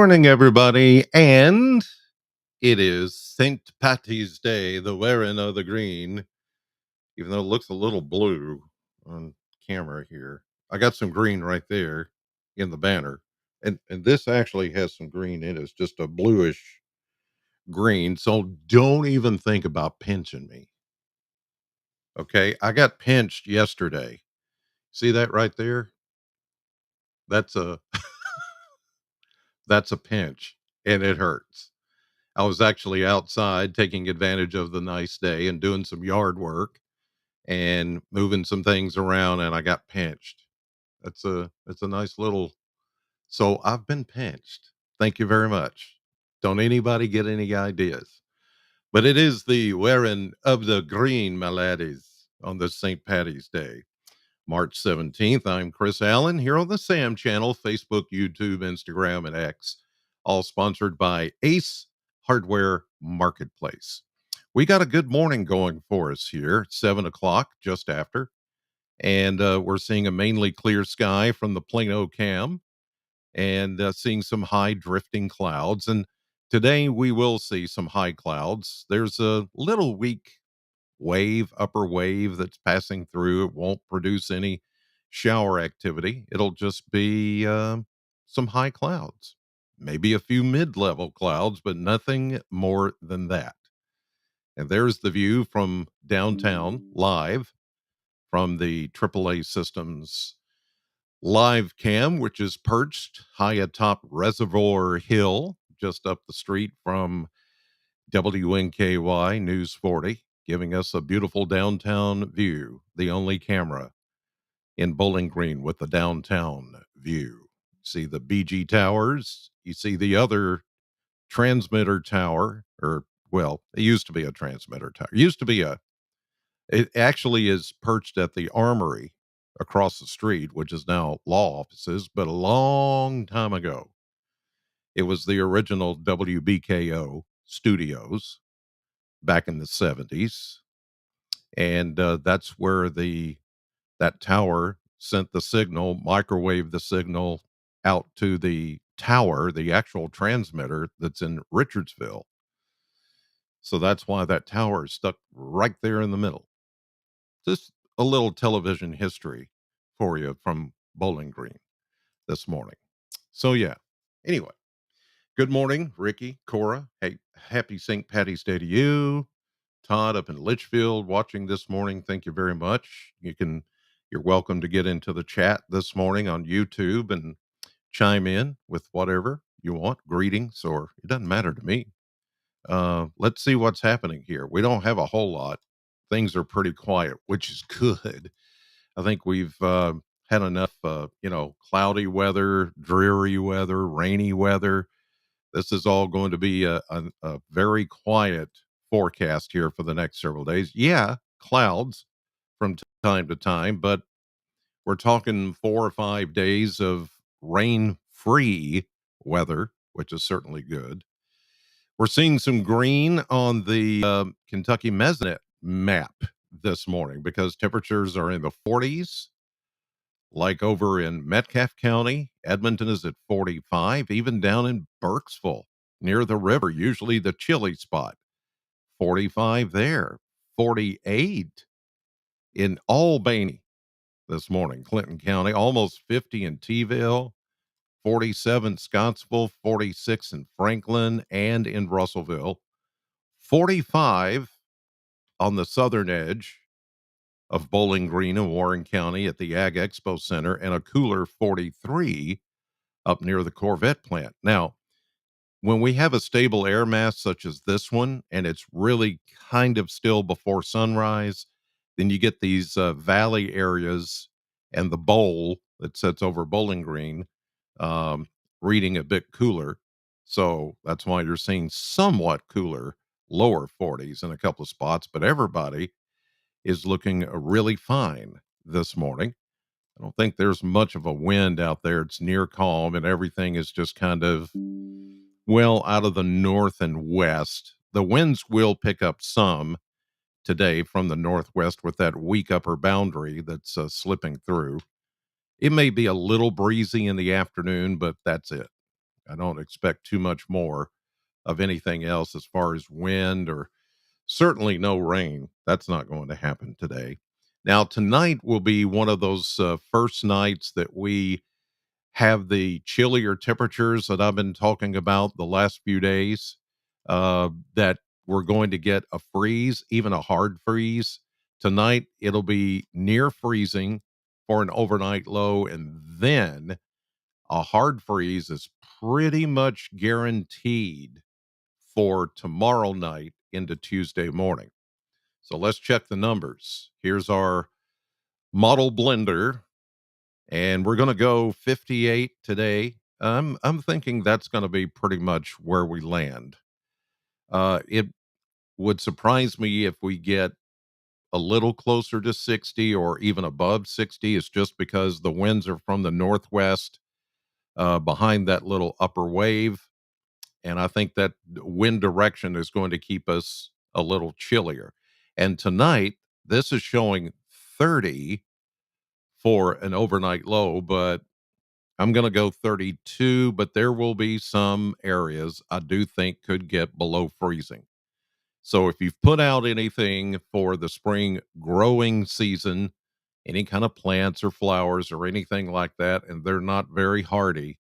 morning, everybody. And it is St. Patty's Day, the wearing of the green, even though it looks a little blue on camera here. I got some green right there in the banner. And this actually has some green in it. It's just a bluish green. So don't even think about pinching me. Okay. I got pinched yesterday. See that right there? That's a that's a pinch and it hurts. I was actually outside taking advantage of the nice day and doing some yard work and moving some things around and I got pinched. That's a nice little so I've been pinched. Thank you very much. Don't anybody get any ideas. But it is the wearing of the green, my laddies, on this St. Patty's Day. March 17th. I'm Chris Allen here on the Sam channel, Facebook, YouTube, Instagram, and X, all sponsored by Ace Hardware Marketplace. We got a good morning going for us here, 7 o'clock, just after, and we're seeing a mainly clear sky from the Plano cam and seeing some high drifting clouds. And today we will see some high clouds. There's a little weak upper wave that's passing through. It won't produce any shower activity. It'll just be some high clouds, maybe a few mid level clouds, but nothing more than that. And there's the view from downtown live from the AAA Systems live cam, which is perched high atop Reservoir Hill, just up the street from WNKY News 40, giving us a beautiful downtown view, the only camera in Bowling Green with the downtown view. See the BG towers, you see the other transmitter tower, or well, it used to be a transmitter tower. It actually is perched at the Armory across the street, which is now law offices, but a long time ago, it was the original WBKO studios back in the 70s, and that's where the that tower sent the signal, microwave the signal out to the tower, the actual transmitter that's in Richardsville. So that's why that tower is stuck right there in the middle. Just a little television history for you from Bowling Green this morning. So yeah. Anyway, good morning, Ricky, Cora. Hey, happy St. Patty's Day to you. Todd up in Litchfield watching this morning. Thank you very much. You're welcome to get into the chat this morning on YouTube and chime in with whatever you want, greetings, or it doesn't matter to me. Let's see what's happening here. We don't have a whole lot. Things are pretty quiet, which is good. I think we've had enough, cloudy weather, dreary weather, rainy weather. This is all going to be a very quiet forecast here for the next several days. Yeah, clouds from time to time, but we're talking 4 or 5 days of rain free weather, which is certainly good. We're seeing some green on the Kentucky Mesnet map this morning because temperatures are in the 40s, like over in Metcalfe County. Edmonton is at 45, even down in Burkesville near the river, usually the chilly spot. 45 there, 48 in Albany this morning, Clinton County, almost 50 in Teaville, 47 Scottsville, 46 in Franklin and in Russellville, 45 on the southern edge of Bowling Green and Warren County at the Ag Expo Center, and a cooler 43 up near the Corvette plant. Now, when we have a stable air mass such as this one, and it's really kind of still before sunrise, then you get these valley areas and the bowl that sits over Bowling Green reading a bit cooler. So that's why you're seeing somewhat cooler lower 40s in a couple of spots, but everybody is looking really fine this morning. I don't think there's much of a wind out there. It's near calm and everything is just kind of well out of the north and west. The winds will pick up some today from the northwest with that weak upper boundary that's slipping through. It may be a little breezy in the afternoon, but that's it. I don't expect too much more of anything else as far as wind or certainly no rain. That's not going to happen today. Now, tonight will be one of those first nights that we have the chillier temperatures that I've been talking about the last few days, that we're going to get a freeze, even a hard freeze. Tonight, it'll be near freezing for an overnight low, and then a hard freeze is pretty much guaranteed for tomorrow night into Tuesday morning. So let's check the numbers. Here's our model blender, and we're going to go 58 today. I'm thinking that's going to be pretty much where we land. It would surprise me if we get a little closer to 60 or even above 60. It's just because the winds are from the northwest, behind that little upper wave. And I think that wind direction is going to keep us a little chillier. And tonight, this is showing 30 for an overnight low, but I'm going to go 32. But there will be some areas I do think could get below freezing. So if you've put out anything for the spring growing season, any kind of plants or flowers or anything like that, and they're not very hardy,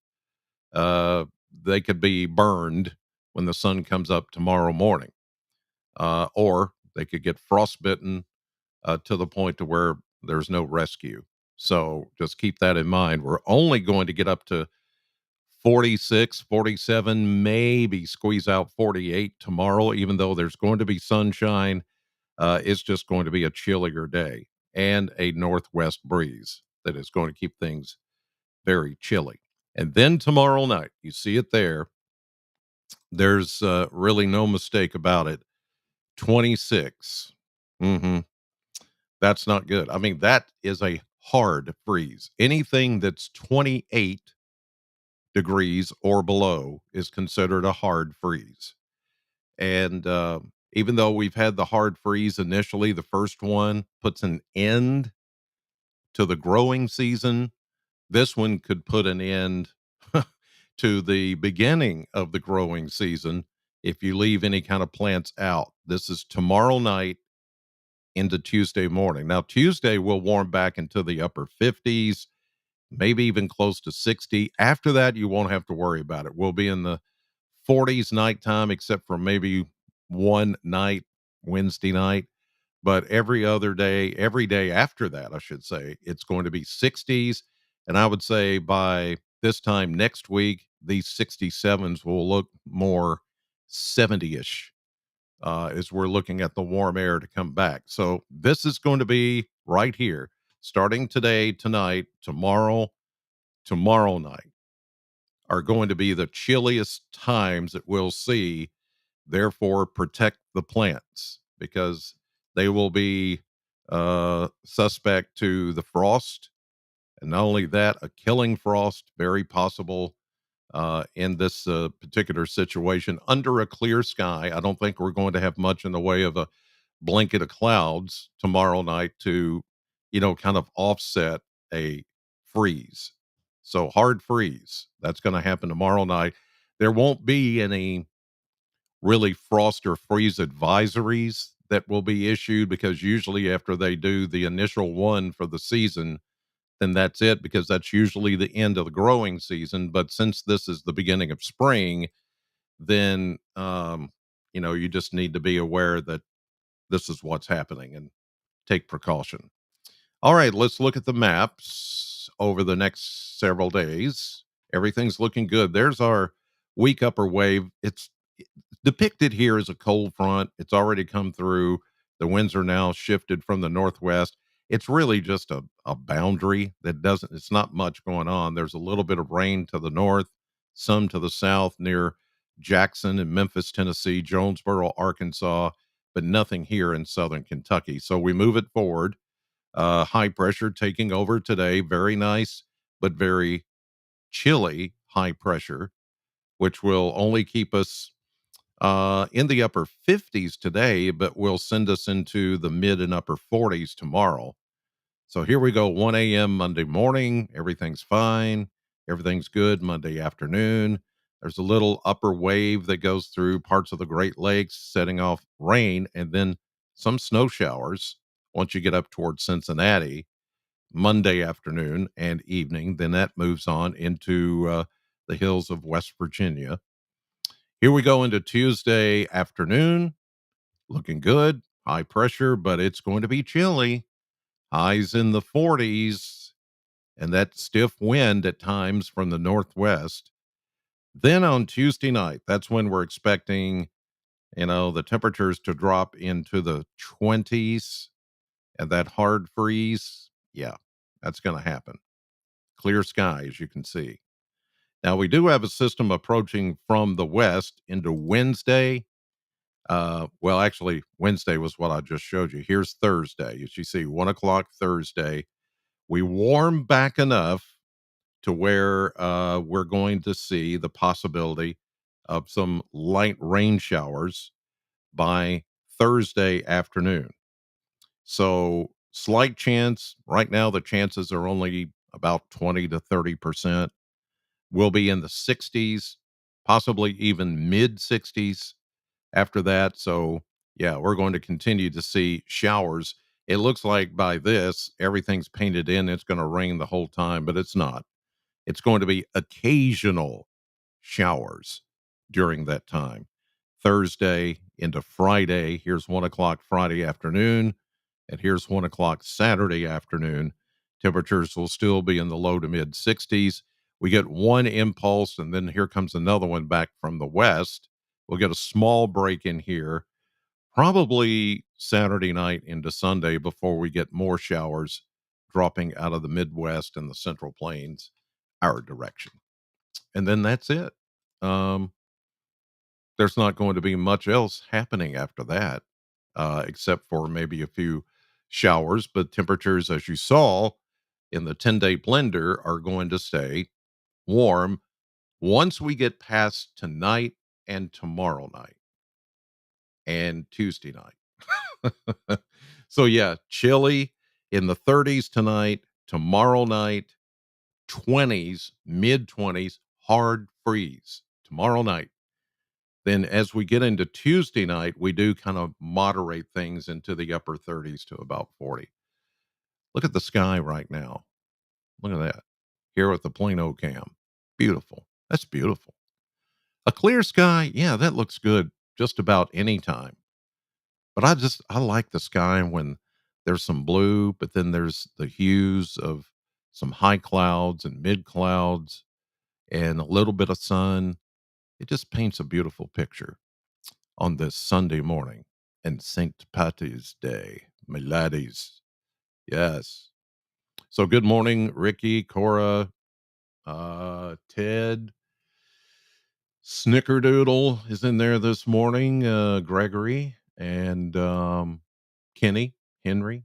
uh, they could be burned when the sun comes up tomorrow morning, or they could get frostbitten to the point to where there's no rescue. So just keep that in mind. We're only going to get up to 46, 47, maybe squeeze out 48 tomorrow, even though there's going to be sunshine. It's just going to be a chillier day and a northwest breeze that is going to keep things very chilly. And then tomorrow night, you see it there. There's really no mistake about it. 26. Hmm. That's not good. I mean, that is a hard freeze. Anything that's 28 degrees or below is considered a hard freeze. And even though we've had the hard freeze initially, the first one puts an end to the growing season. This one could put an end to the beginning of the growing season if you leave any kind of plants out. This is tomorrow night into Tuesday morning. Now, Tuesday will warm back into the upper 50s, maybe even close to 60. After that, you won't have to worry about it. We'll be in the 40s nighttime, except for maybe one night, Wednesday night. But every day after that, I should say, it's going to be 60s. And I would say by this time next week, these 67s will look more 70 ish, as we're looking at the warm air to come back. So this is going to be right here, starting today, tonight, tomorrow night are going to be the chilliest times that we'll see. Therefore, protect the plants because they will be suspect to the frost. And not only that, a killing frost, very possible in this particular situation under a clear sky. I don't think we're going to have much in the way of a blanket of clouds tomorrow night to, kind of offset a freeze. So hard freeze. That's going to happen tomorrow night. There won't be any really frost or freeze advisories that will be issued because usually after they do the initial one for the season, then that's it because that's usually the end of the growing season. But since this is the beginning of spring, then you just need to be aware that this is what's happening and take precaution. All right, let's look at the maps over the next several days. Everything's looking good. There's our weak upper wave. It's depicted here as a cold front. It's already come through. The winds are now shifted from the northwest. It's really just a boundary that doesn't, it's not much going on. There's a little bit of rain to the north, some to the south near Jackson and Memphis, Tennessee, Jonesboro, Arkansas, but nothing here in southern Kentucky. So we move it forward. High pressure taking over today. Very nice, but very chilly high pressure, which will only keep us in the upper 50s today, but will send us into the mid and upper 40s tomorrow. So here we go, 1 a.m. Monday morning. Everything's fine. Everything's good Monday afternoon. There's a little upper wave that goes through parts of the Great Lakes, setting off rain and then some snow showers once you get up towards Cincinnati Monday afternoon and evening. Then that moves on into the hills of West Virginia. Here we go into Tuesday afternoon. Looking good. High pressure, but it's going to be chilly. Highs in the 40s, and that stiff wind at times from the northwest. Then on Tuesday night, that's when we're expecting, the temperatures to drop into the 20s and that hard freeze. Yeah, that's going to happen. Clear sky, as you can see. Now, we do have a system approaching from the west into Wednesday. Well, actually, Wednesday was what I just showed you. Here's Thursday. As you see, 1 o'clock Thursday. We warm back enough to where we're going to see the possibility of some light rain showers by Thursday afternoon. So, slight chance. Right now, the chances are only about 20 to 30%. We'll be in the 60s, possibly even mid 60s after that. So, yeah, we're going to continue to see showers. It looks like by this, everything's painted in. It's going to rain the whole time, but it's not. It's going to be occasional showers during that time. Thursday into Friday. Here's 1 o'clock Friday afternoon, and here's 1 o'clock Saturday afternoon. Temperatures will still be in the low to mid 60s. We get one impulse, and then here comes another one back from the west. We'll get a small break in here, probably Saturday night into Sunday before we get more showers dropping out of the Midwest and the Central Plains our direction. And then that's it. Um, there's not going to be much else happening after that, except for maybe a few showers. But temperatures, as you saw in the 10-day blender, are going to stay warm once we get past tonight and tomorrow night and Tuesday night. So, yeah, chilly in the 30s tonight, tomorrow night, 20s, mid 20s, hard freeze tomorrow night. Then as we get into Tuesday night, we do kind of moderate things into the upper 30s to about 40. Look at the sky right now. Look at that. Here with the Plano cam. Beautiful. That's beautiful. A clear sky, yeah, that looks good just about any time. But I like the sky when there's some blue, but then there's the hues of some high clouds and mid clouds and a little bit of sun. It just paints a beautiful picture on this Sunday morning and St. Patty's Day, my laddies. Yes. So good morning, Ricky, Cora, Ted, Snickerdoodle is in there this morning, Gregory, and Kenny, Henry.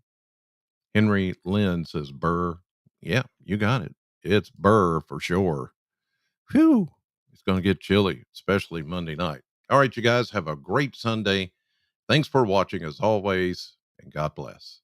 Henry Lynn says Burr. Yeah, you got it. It's Burr for sure. Whew. It's going to get chilly, especially Monday night. All right, you guys have a great Sunday. Thanks for watching as always, and God bless.